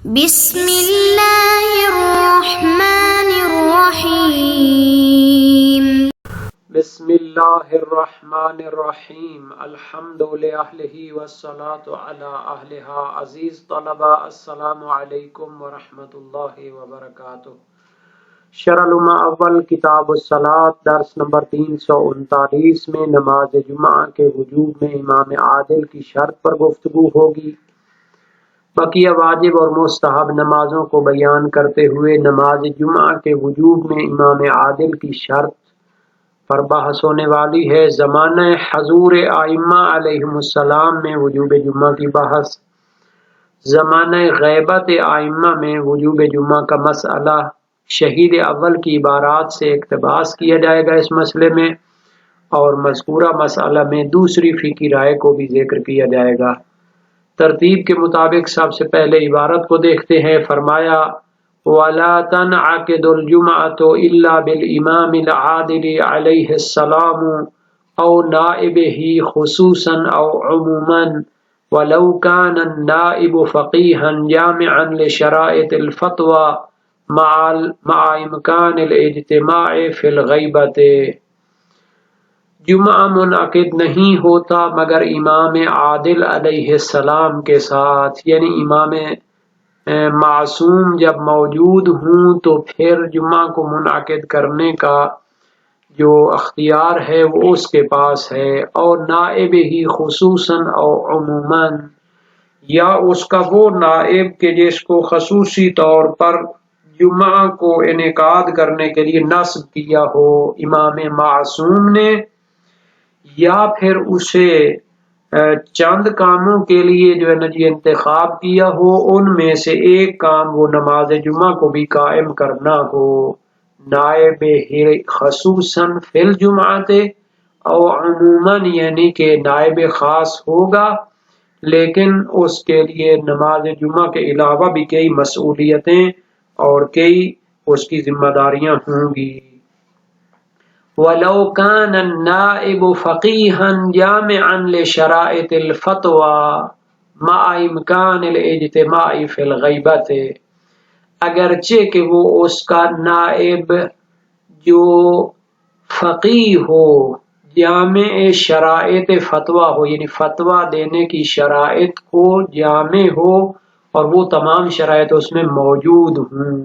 بسم اللہ الرحمن الرحیم بسم اللہ الرحمن الرحیم الحمد للہ والصلاة علی اہلہا۔ عزیز طلبہ السلام علیکم ورحمۃ اللہ وبرکاتہ۔ شرح العلوم اول کتاب الصلاۃ درس نمبر 339 میں نماز جمعہ کے وجوب میں امام عادل کی شرط پر گفتگو ہوگی۔ بقیہ واجب اور مستحب نمازوں کو بیان کرتے ہوئے نماز جمعہ کے وجوب میں امام عادل کی شرط پر بحث ہونے والی ہے۔ زمانہ حضور ائمہ علیہم السلام میں وجوب جمعہ کی بحث، زمانہ غیبت ائمہ میں وجوب جمعہ کا مسئلہ، شہید اول کی عبارات سے اقتباس کیا جائے گا اس مسئلے میں، اور مذکورہ مسئلہ میں دوسری فقہی رائے کو بھی ذکر کیا جائے گا۔ ترتیب کے مطابق سب سے پہلے عبارت کو دیکھتے ہیں۔ فرمایا وَلَا تَنْعَقِدُ الْجُمْعَةُ إِلَّا بِالْإِمَامِ الْعَادِلِ عَلَيْهِ السَّلَامُ أَوْ نَائِبِهِ خُصُوصًا أَوْ عُمُومًا وَلَوْ كَانَ النَّائِبُ فَقِيهًا جَامِعًا لِشَرَائِطِ الْفَتْوَى مَعَ إِمْكَانِ الْاجْتِمَاعِ فِي الْغَيْبَةِ۔ جمعہ منعقد نہیں ہوتا مگر امام عادل علیہ السلام کے ساتھ، یعنی امام معصوم جب موجود ہوں تو پھر جمعہ کو منعقد کرنے کا جو اختیار ہے وہ اس کے پاس ہے، اور نائب ہی خصوصاً او عموماً، یا اس کا وہ نائب کہ جس کو خصوصی طور پر جمعہ کو انعقاد کرنے کے لیے نصب کیا ہو امام معصوم نے، یا پھر اسے چند کاموں کے لیے جو ہے نا جی انتخاب کیا ہو، ان میں سے ایک کام وہ نماز جمعہ کو بھی قائم کرنا ہو۔ نائب خصوصاً فی الجمعۃ او عموماً، یعنی کہ نائب خاص ہوگا لیکن اس کے لیے نماز جمعہ کے علاوہ بھی کئی مسئولیتیں اور کئی اس کی ذمہ داریاں ہوں گی۔ وَلَوْ كَانَ النَّائِبُ فَقِيهًا جَامِعًا لِشَرَائِطِ الْفَتْوَى مَعَ إِمْكَانِ الْاجْتِمَاعِ فِي الْغَيْبَةِ، اگرچہ کہ وہ اس کا نائب جو فقیہ ہو، جامع شرائط فتویٰ ہو، یعنی فتویٰ دینے کی شرائط کو جامع ہو اور وہ تمام شرائط اس میں موجود ہوں،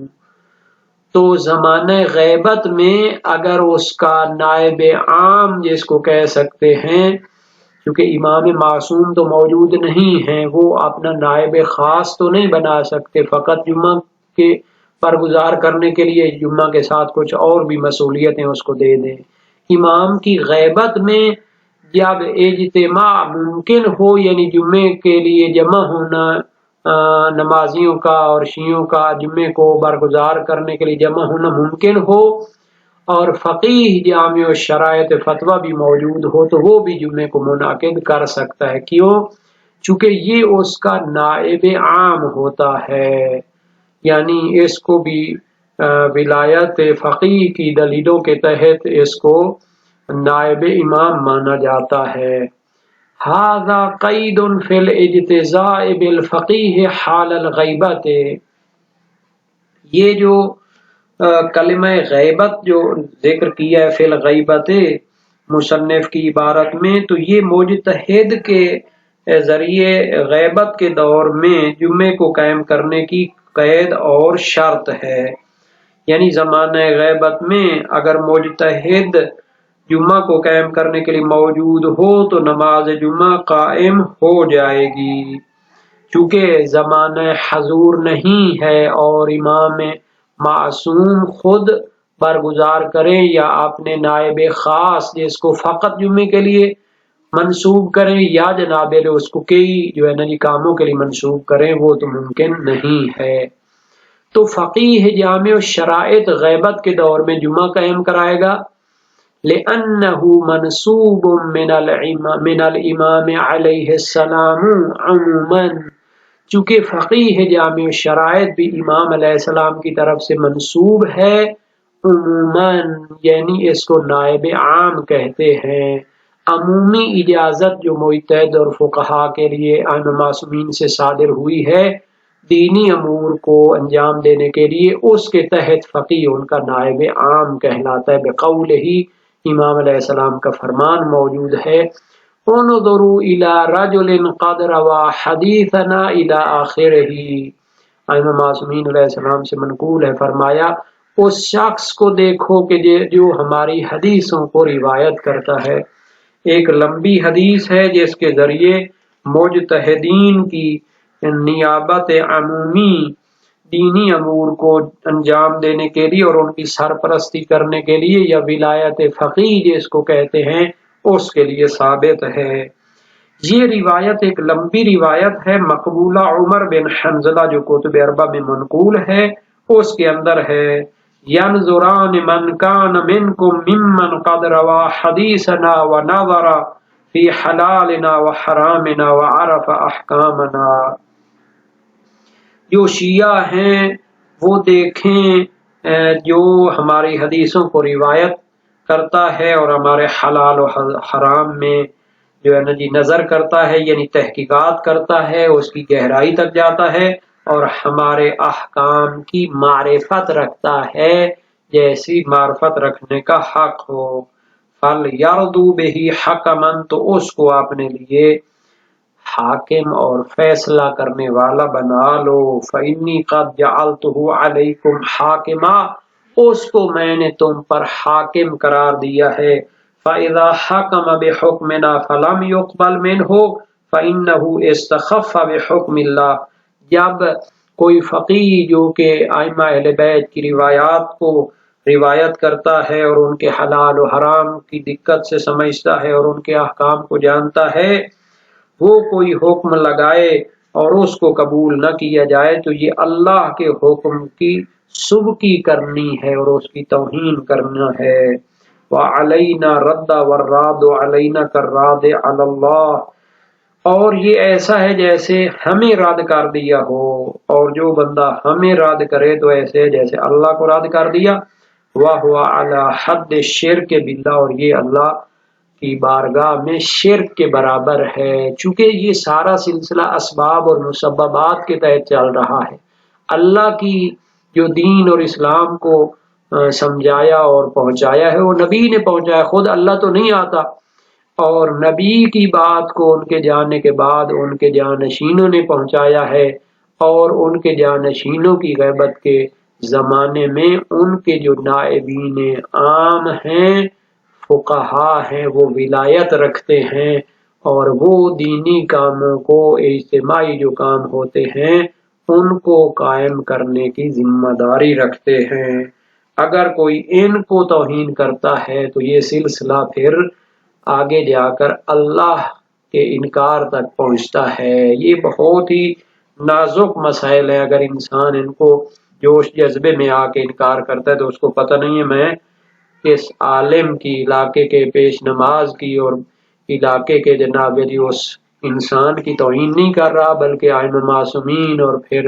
تو زمانہ غیبت میں اگر اس کا نائب عام جس کو کہہ سکتے ہیں، کیونکہ امام معصوم تو موجود نہیں ہیں، وہ اپنا نائب خاص تو نہیں بنا سکتے، فقط جمعہ کے برگزار کرنے کے لیے جمعہ کے ساتھ کچھ اور بھی مسئولیتیں اس کو دے دیں۔ امام کی غیبت میں جب اجتماع ممکن ہو، یعنی جمعے کے لیے جمع ہونا نمازیوں کا اور شیعوں کا جمعے کو برگزار کرنے کے لیے جمع ہونا ممکن ہو، اور فقیہ جامع شرائط فتویٰ بھی موجود ہو، تو وہ بھی جمعے کو منعقد کر سکتا ہے۔ کیوں؟ چونکہ یہ اس کا نائب عام ہوتا ہے، یعنی اس کو بھی ولایت فقیہ کی دلیلوں کے تحت اس کو نائب امام مانا جاتا ہے۔ ھذا قید فی الاجتزاء بالفقیہ حال الغیبۃ، یہ جو کلمہ غیبت جو ذکر کیا ہے فی الغیبۃ مصنف کی عبارت میں، تو یہ مجتہد کے ذریعے غیبت کے دور میں جمعے کو قائم کرنے کی قید اور شرط ہے، یعنی زمانہ غیبت میں اگر مجتہد جمعہ کو قائم کرنے کے لیے موجود ہو تو نماز جمعہ قائم ہو جائے گی۔ چونکہ زمانہ حضور نہیں ہے اور امام معصوم خود برگزار کریں یا اپنے نائب خاص جس کو فقط جمعے کے لیے منسوب کریں، یا جناب اس کو کئی جو ہے نا جی کاموں کے لیے منسوب کریں، وہ تو ممکن نہیں ہے۔ تو فقیہ جامع شرائط غیبت کے دور میں جمعہ قائم کرائے گا، لِأَنَّهُ مَنْصُوبٌ مِّنَ الْإِمَامِ عَلَيْهِ السَّلَامُ عُمُومًا، چونکہ فقیہ جامع شرائط بھی امام علیہ السلام کی طرف سے منصوب ہے عموماً، یعنی اس کو نائب عام کہتے ہیں۔ عمومی اجازت جو مجتہد اور فقہا کے لیے معصومین سے صادر ہوئی ہے دینی امور کو انجام دینے کے لیے اس کے تحت فقیہ ان کا نائب عام کہلاتا ہے۔ بقول ہی امام علیہ السلام کا فرمان موجود ہے، انظروا الى رجل قد روى حدیثنا الى آخرہ، ائمہ معصومین علیہ السلام سے منقول ہے، فرمایا اس شخص کو دیکھو کہ جو ہماری حدیثوں کو روایت کرتا ہے۔ ایک لمبی حدیث ہے جس کے ذریعے مجتہدین کی نیابت عمومی دینی امور کو انجام دینے کے لیے اور ان کی سرپرستی کرنے کے لیے، یا ولایت فقیہ جس کو کہتے ہیں، اس کے لیے ثابت ہے۔ یہ روایت ایک لمبی روایت ہے، مقبولہ عمر بن حنظلہ جو کتب اربع میں منقول ہے، اس کے اندر ہے ینظران من کان منکم ممن قد روا حدیثنا ونظر فی حلالنا وحرامنا وعرف احکامنا، جو شیعہ ہیں وہ دیکھیں جو ہماری حدیثوں کو روایت کرتا ہے اور ہمارے حلال و حرام میں جو ہے نا جی نظر کرتا ہے، یعنی تحقیقات کرتا ہے، اس کی گہرائی تک جاتا ہے اور ہمارے احکام کی معرفت رکھتا ہے جیسی معرفت رکھنے کا حق ہو۔ فَلْيَرْضُوا بِهِ حَكَمًا، تو اس کو اپنے لیے حاکم اور فیصلہ کرنے والا بنا لو۔ فَإِنِّي قَدْ جَعَلْتُهُ عَلَيْكُمْ حَاكِمًا، اس کو میں نے تم پر حاکم قرار دیا ہے۔ فَإِذَا حَكَمَ بِحُكْمِنَا فَلَمْ يُقْبَلْ مِنْهُ فَإِنَّهُ اسْتَخَفَّ بِحُكْمِ اللَّهِ، جب کوئی فقیہ جو کہ ائمہ اہل بیت کی روایات کو روایت کرتا ہے اور ان کے حلال و حرام کی دقت سے سمجھتا ہے اور ان کے احکام کو جانتا ہے، وہ کوئی حکم لگائے اور اس کو قبول نہ کیا جائے تو یہ اللہ کے حکم کی سبکی کرنی ہے اور اس کی توہین کرنا ہے۔ وَعَلَيْنَا رَدَّ وَالرَّادُ عَلَيْنَا كَالرَّادِ عَلَى اللَّهِ، اور یہ ایسا ہے جیسے ہمیں رد کر دیا ہو، اور جو بندہ ہمیں رد کرے تو ایسے ہے جیسے اللہ کو رد کر دیا۔ وَهُوَ عَلَى حَدِّ الشِّرْكِ بِاللَّهِ، اور یہ اللہ کی بارگاہ میں شرک کے برابر ہے، چونکہ یہ سارا سلسلہ اسباب اور مسببات کے تحت چل رہا ہے۔ اللہ کی جو دین اور اسلام کو سمجھایا اور پہنچایا ہے وہ نبی نے پہنچایا، خود اللہ تو نہیں آتا، اور نبی کی بات کو ان کے جانے کے بعد ان کے جانشینوں نے پہنچایا ہے، اور ان کے جانشینوں کی غیبت کے زمانے میں ان کے جو نائبین عام ہیں، فقہا ہیں، وہ ولایت رکھتے ہیں اور وہ دینی کاموں کو، اجتماعی جو کام ہوتے ہیں ان کو قائم کرنے کی ذمہ داری رکھتے ہیں۔ اگر کوئی ان کو توہین کرتا ہے تو یہ سلسلہ پھر آگے جا کر اللہ کے انکار تک پہنچتا ہے۔ یہ بہت ہی نازک مسائل ہیں، اگر انسان ان کو جوش جذبے میں آ کے انکار کرتا ہے تو اس کو پتہ نہیں ہے میں اس عالم کی، علاقے کے پیش نماز کی اور علاقے کے جناب جی اس انسان کی توہین نہیں کر رہا، بلکہ ائمہ معصومین اور پھر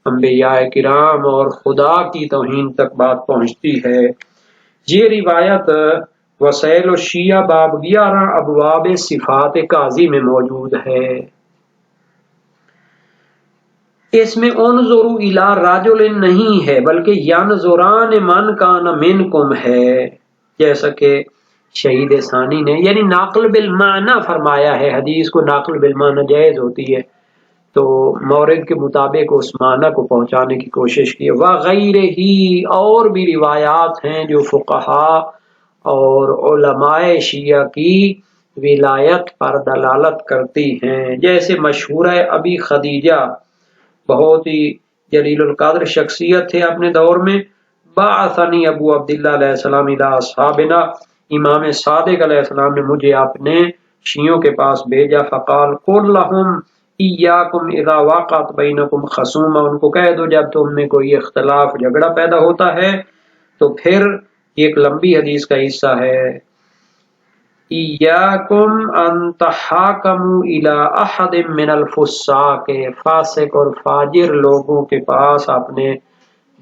انبیاء کرام اور خدا کی توہین تک بات پہنچتی ہے۔ یہ روایت وسائل الشیعہ باب 11 ابواب صفات قاضی میں موجود ہے۔ اس میں انظروا الی رجل نہیں ہے بلکہ ینظران من کان منکم ہے، جیسا کہ شہید ثانی نے یعنی ناقل بالمعنی فرمایا ہے۔ حدیث کو ناقل بالمعنی جائز ہوتی ہے تو مورد کے مطابق اس معنی کو پہنچانے کی کوشش کی۔ وغیرہ ہی، اور بھی روایات ہیں جو فقہا اور علماء شیعہ کی ولایت پر دلالت کرتی ہیں، جیسے مشہور ہے ابی خدیجہ، بہت ہی جلیل القدر شخصیت تھے اپنے دور میں۔ بعثنی ابو عبداللہ علیہ السلام الی اصحابنا، امام صادق علیہ السلام نے مجھے اپنے شیعوں کے پاس بھیجا۔ فقال قل لهم ایاکم اذا وقعت بینکم خصومہ، ان کو کہہ دو جب تم میں کوئی اختلاف جھگڑا پیدا ہوتا ہے، تو پھر ایک لمبی حدیث کا حصہ ہے، ایاکم ان تحاکموا الی احد من الفساق، فاسق اور فاجر لوگوں کے پاس اپنے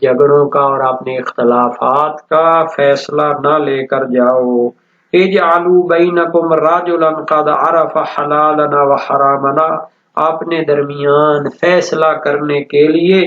جھگڑوں کا اور اپنے اختلافات کا فیصلہ نہ لے کر جاؤ۔ اجعلوا بینکم رجلا قد عرف حلالنا وحرامنا اپنے درمیان فیصلہ کرنے کے لیے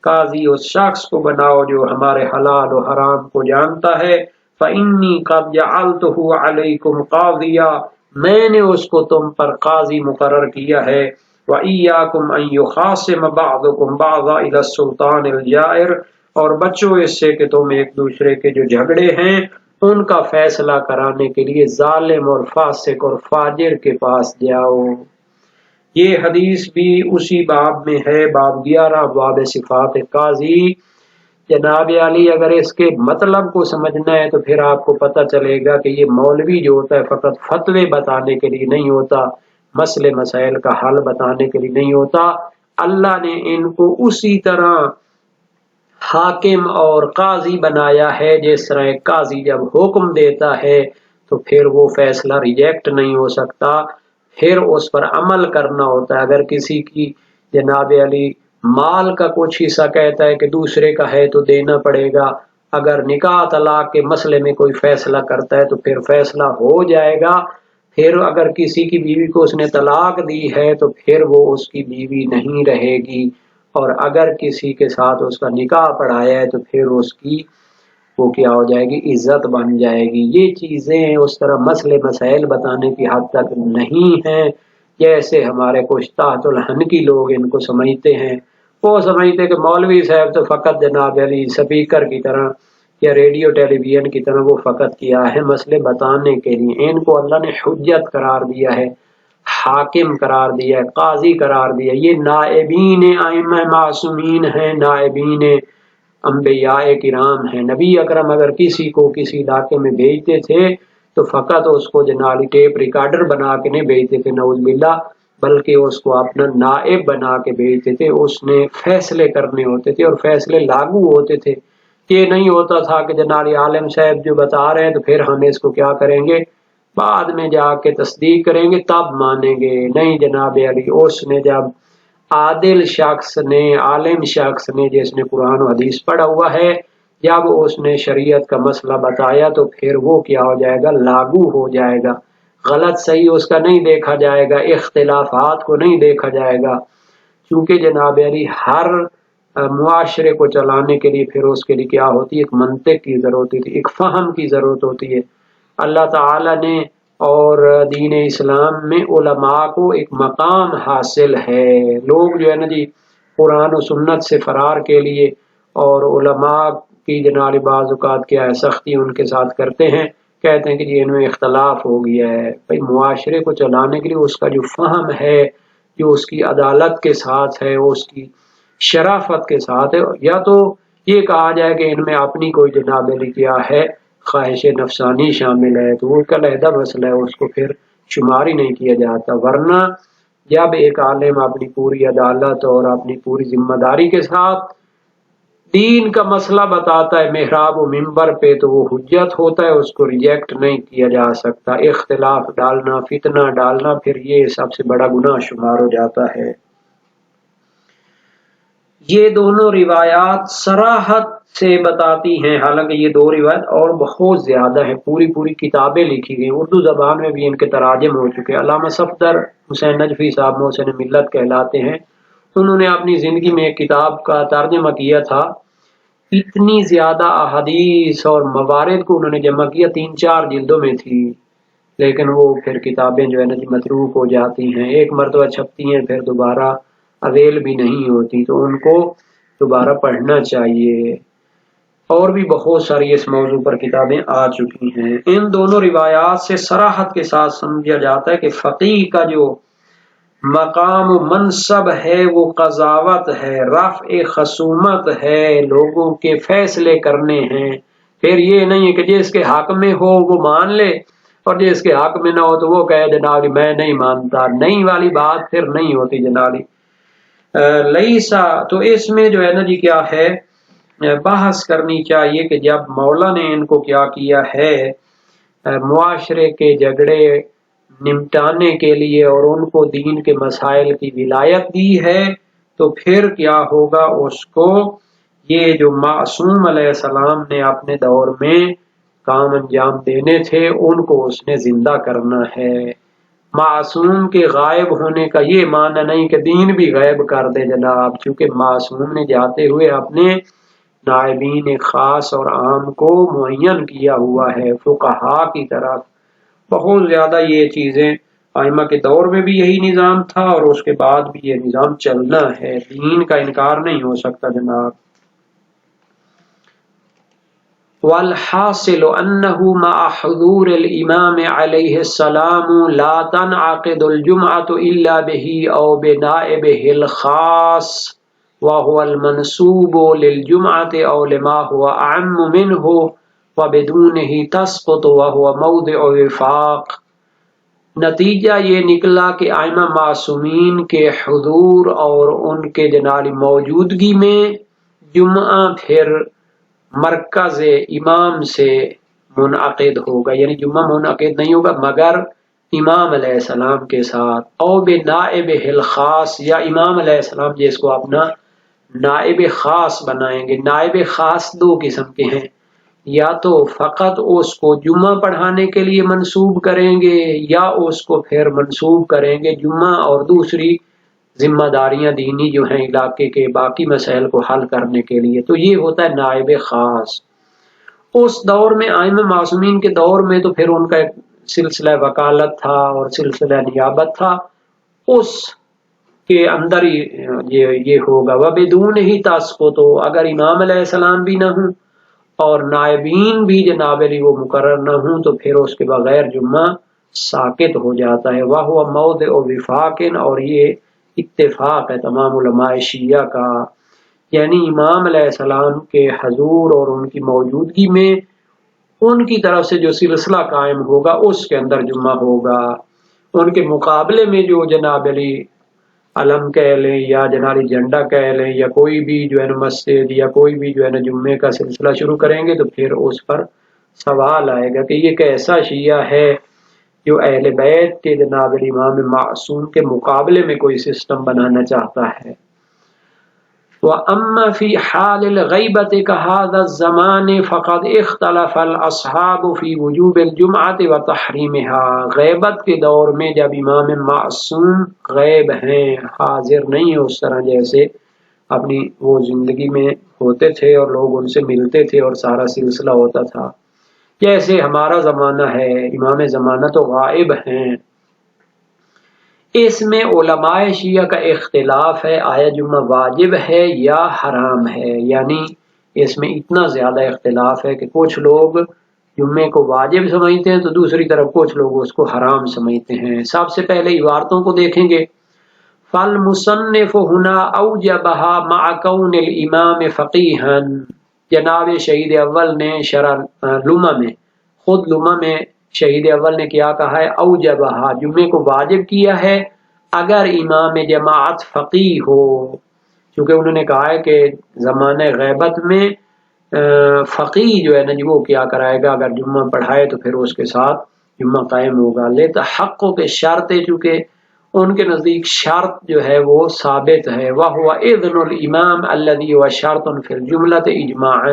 قاضی اس شخص کو بناؤ جو ہمارے حلال و حرام کو جانتا ہے۔ فَإِنِّي قَدْ جَعَلْتُهُ عَلَيْكُمْ قَاضِيًّا، میں نے اس کو تم پر قاضی مقرر کیا ہے۔ وَإِيَّاكُمْ أَن يُخَاصِمَ بَعْضُكُمْ بَعْضًا إِلَى السُّلْطَانِ الْجَائِرِ، اور بچو اس سے کہ تم ایک دوسرے کے جو جھگڑے ہیں ان کا فیصلہ کرانے کے لیے ظالم اور فاسق اور فاجر کے پاس جاؤ۔ یہ حدیث بھی اسی باب میں ہے، باب 11 باب صفات قاضی۔ جناب علی اگر اس کے مطلب کو سمجھنا ہے تو پھر آپ کو پتہ چلے گا کہ یہ مولوی جو ہوتا ہے فقط فتوے بتانے کے لیے نہیں ہوتا، مسئلے مسائل کا حل بتانے کے لیے نہیں ہوتا۔ اللہ نے ان کو اسی طرح حاکم اور قاضی بنایا ہے جس طرح ایک قاضی جب حکم دیتا ہے تو پھر وہ فیصلہ ریجیکٹ نہیں ہو سکتا، پھر اس پر عمل کرنا ہوتا ہے۔ اگر کسی کی جناب علی مال کا کچھ حصہ کہتا ہے کہ دوسرے کا ہے تو دینا پڑے گا، اگر نکاح طلاق کے مسئلے میں کوئی فیصلہ کرتا ہے تو پھر فیصلہ ہو جائے گا۔ پھر اگر کسی کی بیوی کو اس نے طلاق دی ہے تو پھر وہ اس کی بیوی نہیں رہے گی، اور اگر کسی کے ساتھ اس کا نکاح پڑھایا ہے تو پھر اس کی وہ کیا ہو جائے گی، عزت بن جائے گی۔ یہ چیزیں اس طرح مسئلے مسائل بتانے کی حد تک نہیں ہیں جیسے ہمارے کچھ تحت الحنکی لوگ ان کو سمجھتے ہیں۔ وہ سمجھتے کہ مولوی صاحب تو فقط جناب علی سپیکر کی طرح یا ریڈیو ٹیلی ویژن کی طرح وہ فقط کیا ہے مسئلے بتانے کے لیے۔ ان کو اللہ نے حجت قرار دیا ہے، حاکم قرار دیا ہے، قاضی قرار دیا۔ یہ نائبین ائمہ معصومین ہیں، نائبین انبیاء کرام ہیں۔ نبی اکرم اگر کسی کو کسی علاقے میں بھیجتے تھے تو فقط اس کو جنالی ٹیپ ریکارڈر بنا کے نہیں بھیجتے تھے نعوذ باللہ، بلکہ اس کو اپنا نائب بنا کے بھیجتے تھے۔ اس نے فیصلے کرنے ہوتے تھے اور فیصلے لاگو ہوتے تھے۔ یہ نہیں ہوتا تھا کہ جناب عالم صاحب جو بتا رہے ہیں تو پھر ہم اس کو کیا کریں گے، بعد میں جا کے تصدیق کریں گے تب مانیں گے۔ نہیں جناب علی، اس نے جب عادل شخص نے، عالم شخص نے جس نے قرآن و حدیث پڑھا ہوا ہے، جب اس نے شریعت کا مسئلہ بتایا تو پھر وہ کیا ہو جائے گا، لاگو ہو جائے گا۔ غلط صحیح اس کا نہیں دیکھا جائے گا، اختلافات کو نہیں دیکھا جائے گا، کیونکہ جناب علی ہر معاشرے کو چلانے کے لیے پھر اس کے لیے کیا ہوتی ہے، ایک منطق کی ضرورت ہوتی ہے، ایک فہم کی ضرورت ہوتی ہے۔ اللہ تعالی نے اور دین اسلام میں علماء کو ایک مقام حاصل ہے۔ لوگ جو ہے نا جی قرآن و سنت سے فرار کے لیے اور علماء کی جناب بعض اوقات کیا ہے سختی ان کے ساتھ کرتے ہیں، کہتے ہیں کہ جی ان میں اختلاف ہو گیا ہے۔ بھائی معاشرے کو چلانے کے لیے اس کا جو فہم ہے، جو اس کی عدالت کے ساتھ ہے، اس کی شرافت کے ساتھ ہے، یا تو یہ کہا جائے کہ ان میں اپنی کوئی جناب علی کیا ہے خواہش نفسانی شامل ہے تو وہ ایک علیحدہ مسئلہ ہے، اس کو پھر شمار ہی نہیں کیا جاتا۔ ورنہ جب ایک عالم اپنی پوری عدالت اور اپنی پوری ذمہ داری کے ساتھ دین کا مسئلہ بتاتا ہے محراب و منبر پہ تو وہ حجت ہوتا ہے، اس کو ریجیکٹ نہیں کیا جا سکتا۔ اختلاف ڈالنا، فتنہ ڈالنا، پھر یہ سب سے بڑا گناہ شمار ہو جاتا ہے۔ یہ دونوں روایات صراحت سے بتاتی ہیں، حالانکہ یہ دو روایت اور بہت زیادہ ہیں، پوری کتابیں لکھی گئی، اردو زبان میں بھی ان کے تراجم ہو چکے۔ علامہ صفدر حسین نجفی صاحب محسن ملت کہلاتے ہیں، انہوں نے اپنی زندگی میں ایک کتاب کا ترجمہ کیا تھا۔ اتنی زیادہ احادیث اور موارد کو انہوں نے جمع کیا، 3-4 جلدوں میں تھی، لیکن وہ پھر کتابیں جو ہے نا متروک ہو جاتی ہیں، ایک مرتبہ چھپتی ہیں پھر دوبارہ اویل بھی نہیں ہوتی، تو ان کو دوبارہ پڑھنا چاہیے۔ اور بھی بہت ساری اس موضوع پر کتابیں آ چکی ہیں۔ ان دونوں روایات سے صراحت کے ساتھ سمجھا جاتا ہے کہ فقیہ کا جو مقام و منصب ہے وہ قضاوت ہے، رفع خصومت ہے، لوگوں کے فیصلے کرنے ہیں۔ پھر یہ نہیں ہے کہ جس کے حق میں ہو وہ مان لے اور جس کے حق میں نہ ہو تو وہ کہے جناب میں نہیں مانتا، نہیں والی بات پھر نہیں ہوتی جناب۔ لیسا تو اس میں جو ہے نا جی کیا ہے بحث کرنی چاہیے کہ جب مولا نے ان کو کیا کیا ہے معاشرے کے جھگڑے نمٹانے کے لیے اور ان کو دین کے مسائل کی ولایت دی ہے تو پھر کیا ہوگا، اس کو یہ جو معصوم علیہ السلام نے اپنے دور میں کام انجام دینے تھے ان کو اس نے زندہ کرنا ہے۔ معصوم کے غائب ہونے کا یہ معنی نہیں کہ دین بھی غائب کر دے جناب، چونکہ معصوم نے جاتے ہوئے اپنے نائبین خاص اور عام کو معین کیا ہوا ہے فقہا کی طرف۔ بہت زیادہ یہ چیزیں ائمہ کے دور میں بھی یہی نظام تھا اور اس کے بعد بھی یہ نظام چلنا ہے، دین کا انکار نہیں ہو سکتا جناب۔ والحاصل انه مع حضور الامام علیہ السلام لا تنعقد الجمعة الا به او بنائبه الخاص وهو المنسوب للجمعة او لما هو اعم منه وبدونه تسقط وهو موضع وفاق۔ نتیجہ یہ نکلا کہ ائمہ معصومین کے حضور اور ان کے جناب موجودگی میں جمعہ پھر مرکز امام سے منعقد ہوگا، یعنی جمعہ منعقد نہیں ہوگا مگر امام علیہ السلام کے ساتھ، او بنائب الخاص، یا امام علیہ السلام جس کو اپنا نائب خاص بنائیں گے۔ نائب خاص دو قسم کے ہیں، یا تو فقط اس کو جمعہ پڑھانے کے لیے منسوب کریں گے یا اس کو پھر منسوب کریں گے جمعہ اور دوسری ذمہ داریاں دینی جو ہیں علاقے کے باقی مسائل کو حل کرنے کے لیے، تو یہ ہوتا ہے نائب خاص۔ اس دور میں ائمہ معصومین کے دور میں تو پھر ان کا ایک سلسلہ وکالت تھا اور سلسلہ نیابت تھا، اس کے اندر ہی یہ ہوگا۔ وبدون ہی تسقط، تو اگر امام علیہ السلام بھی نہ ہوں اور نائبین بھی جناب علی وہ مقرر نہ ہوں تو پھر اس کے بغیر جمعہ ساقط ہو جاتا ہے۔ وہو موضع وفاق، اور یہ اتفاق ہے تمام علماء شیعہ کا، یعنی امام علیہ السلام کے حضور اور ان کی موجودگی میں ان کی طرف سے جو سلسلہ قائم ہوگا اس کے اندر جمعہ ہوگا۔ ان کے مقابلے میں جو جناب علی علم کہہ لیں یا جناب جھنڈا کہہ لیں یا کوئی بھی جو ہے نا مسجد یا کوئی بھی جو ہے نا جمعے کا سلسلہ شروع کریں گے تو پھر اس پر سوال آئے گا کہ یہ کیسا شیعہ ہے جو اہل بیت کے جناب امام معصوم کے مقابلے میں کوئی سسٹم بنانا چاہتا ہے۔ وَأَمَّا فِي حَالِ الْغَيْبَةِ كَهَذَا الزَّمَانِ فَقَدْ اخْتَلَفَ الْأَصْحَابُ فِي وُجُوبِ الْجُمْعَةِ وَتَحْرِيمِهَا۔ غیبت کے دور میں جب امام معصوم غیب ہیں، حاضر نہیں ہیں اس طرح جیسے اپنی وہ زندگی میں ہوتے تھے اور لوگ ان سے ملتے تھے اور سارا سلسلہ ہوتا تھا، جیسے ہمارا زمانہ ہے، امام زمانہ تو غائب ہیں۔ اس میں علماء شیعہ کا اختلاف ہے، آیا جمعہ واجب ہے یا حرام ہے، یعنی اس میں اتنا زیادہ اختلاف ہے کہ کچھ لوگ جمعے کو واجب سمجھتے ہیں تو دوسری طرف کچھ لوگ اس کو حرام سمجھتے ہیں۔ سب سے پہلے عبارتوں کو دیکھیں گے۔ فالمصنف ہنا اوجبها مع کون الامام فقیہا، جناب شہید اول نے شرح لمع میں، خود لمع میں شہید اول نے کیا کہا ہے، اوجبہا، جمعے کو واجب کیا ہے اگر امام جماعت فقیہ ہو، کیونکہ انہوں نے کہا ہے کہ زمانہ غیبت میں فقیہ جو ہے نا وہ کیا کرائے گا، اگر جمعہ پڑھائے تو پھر اس کے ساتھ جمعہ قائم ہوگا۔ لتحقق کے شرط، چونکہ ان کے نزدیک شرط جو ہے وہ ثابت ہے، وہو اذن الامام الذی هو شرط فی الجملۃ اجماعا،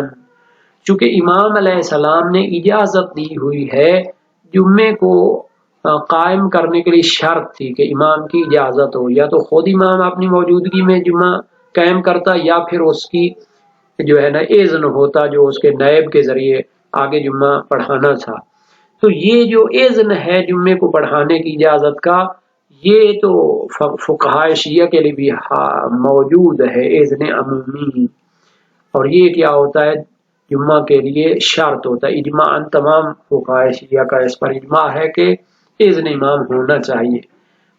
چونکہ امام علیہ السلام نے اجازت دی ہوئی ہے جمعے کو قائم کرنے کے لیے، شرط تھی کہ امام کی اجازت ہو، یا تو خود امام اپنی موجودگی میں جمعہ قائم کرتا یا پھر اس کی جو ہے نا اذن ہوتا جو اس کے نائب کے ذریعے آگے جمعہ پڑھانا تھا۔ تو یہ جو اذن ہے جمعے کو پڑھانے کی اجازت کا، یہ تو فقہاء شیعہ کے لیے بھی موجود ہے اذن عمومی، اور یہ کیا ہوتا ہے جمعہ کے لیے شرط ہوتا ہے اجماع، تمام فقہاء شیعہ کا اس پر اجماع ہے کہ اذن امام ہونا چاہیے۔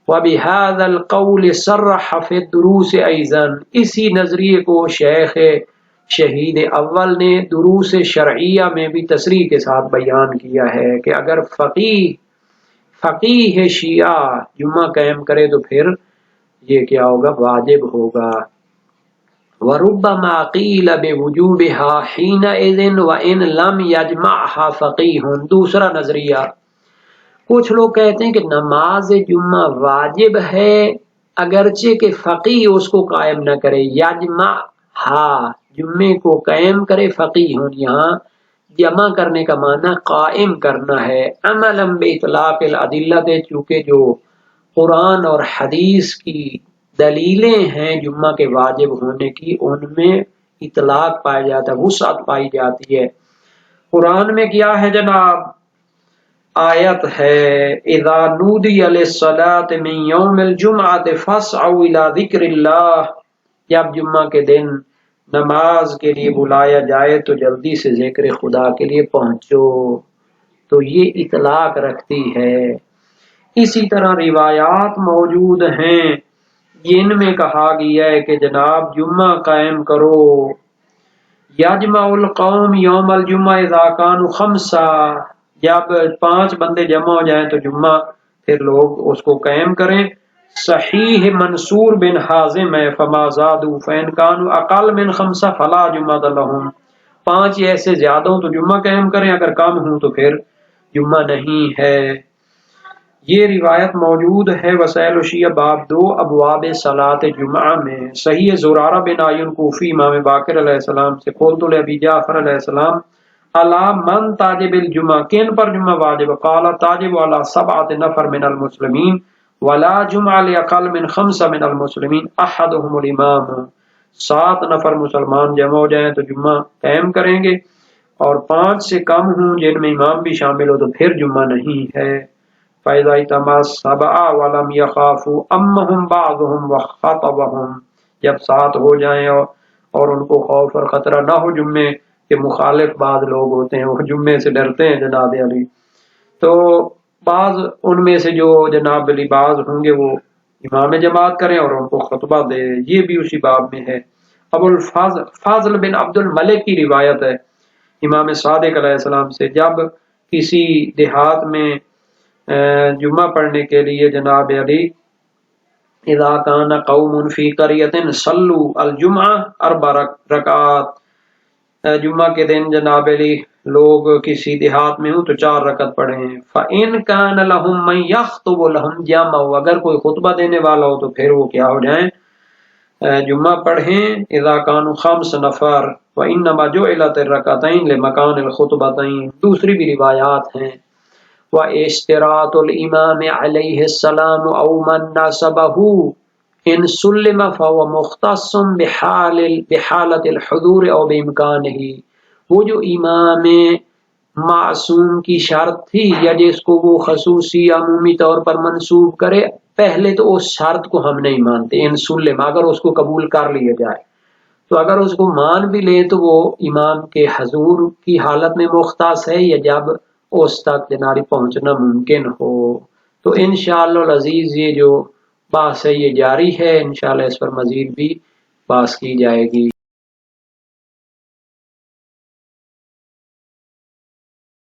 وَبِهَذَا الْقَوْلِ صَرَّحَ فِي الدُّرُوسِ أَيْضًا، اسی نظریے کو شیخ شہید اول نے دروس شرعیہ میں بھی تصریح کے ساتھ بیان کیا ہے کہ اگر فقیہ شیعہ جمعہ قائم کرے تو پھر یہ کیا ہوگا، واجب ہوگا۔ وَرُبَّمَا قِيلَ بِوُجُوبِهَا حِينَئِذٍ وَإِن لَمْ يَجْمَعْهَا فَقِيهٌ، دوسرا نظریہ، کچھ لوگ کہتے ہیں کہ نماز جمعہ واجب ہے اگرچہ کہ فقیہ اس کو قائم نہ کرے، یجمعہا، جمعے کو قائم کرے، فقیہ، یہاں جمع کرنے کا معنی قائم کرنا ہے، عملا باطلاق الادلہ، چونکہ جو قرآن اور حدیث کی دلیلیں ہیں جمعہ کے واجب ہونے کی، ان میں اطلاق پایا جاتا ہے، وسعت پائی جاتی ہے۔ قرآن میں کیا ہے جناب؟ آیت ہے اذا نودی للصلاۃ من یوم الجمعۃ فاسعوا الی ذکر اللہ، جب جمعہ کے دن نماز کے لیے بلایا جائے تو جلدی سے ذکر خدا کے لیے پہنچو، تو یہ اطلاق رکھتی ہے۔ اسی طرح روایات موجود ہیں جن میں کہا گیا ہے کہ جناب جمعہ قائم کرو، یجمع القوم یوم الجمعہ اذا کانوا خمسہ، جب 5 بندے جمع ہو جائیں تو جمعہ پھر لوگ اس کو قائم کریں۔ صحیح منصور بن حازم ہے فما زادوا فإن كانوا اقل من 5 فلا جمعۃ لهم، 5 یا ایسے زیادہ ہوں تو جمعہ قائم کریں، اگر کم ہوں تو پھر جمعہ نہیں ہے۔ یہ روایت موجود ہے وسائل الشیعہ باب 2 ابواب صلاۃ جمعہ میں۔ صحیح زرارہ بن عیون کوفی امام باقر علیہ السلام سے قلت لابی جعفر علیہ السلام الا من تاجب الجمعہ، کن پر جمعہ واجب؟ قال تاجب علی 7 نفر من المسلمین ولا جمعہ لاقل من 5 من المسلمین احدهم الامام، 7 نفر مسلمان جمع ہو جائیں تو جمعہ قائم کریں گے، اور 5 سے کم ہوں جن میں امام بھی شامل ہو تو پھر جمعہ نہیں ہے۔ فَإِذَا اجْتَمَعَ السَّبْعَ وَلَمْ يَخَافُوا أَمَّهُمْ بَعْضُهُمْ وَخَطَبَهُمْ، جب 7 ہو جائیں اور ان کو خوف اور خطرہ نہ ہو جمعے کے مخالف بعض لوگ ہوتے ہیں، وہ جمعے سے ڈرتے ہیں جناب علی، تو بعض ان میں سے جو جناب علی بعض ہوں گے وہ امام جماعت کریں اور ان کو خطبہ دے، یہ بھی اسی باب میں ہے۔ ابو الفضل بن عبد الملک کی روایت ہے امام صادق علیہ السلام سے، جب کسی دیہات میں جمعہ پڑھنے کے لیے جناب علی اذا کان قوم فی قریۃ صلوا الجمعہ 4 رکعات، جمعہ کے دن جناب علی لوگ کسی دیہات میں ہوں تو 4 رکعت پڑھیں۔ فإن کان لهم من یخطب لهم جمع، اگر کوئی خطبہ دینے والا ہو تو پھر وہ کیا ہو جائیں جمعہ پڑھیں۔ اذا کانوا 5 نفر وانما جعلت الرکعتین لمکان الخطبتین، دوسری بھی روایات ہیں۔ واشتراط الامام علیہ السلام او من ناسبہ ان سلم فهو مختص بحالت الحضور او بامکانہ، وہ جو امام معصوم کی شرط تھی یا جس کو وہ خصوصی عمومی طور پر منسوب کرے، پہلے تو اس شرط کو ہم نہیں مانتے، ان سلم اگر اس کو قبول کر لیا جائے، تو اگر اس کو مان بھی لے تو وہ امام کے حضور کی حالت میں مختص ہے یا جب اس تک جناری پہنچنا ممکن ہو۔ تو انشاءاللہ العزیز یہ جو بحث ہے یہ جاری ہے، انشاءاللہ اس پر مزید بھی بحث کی جائے گی۔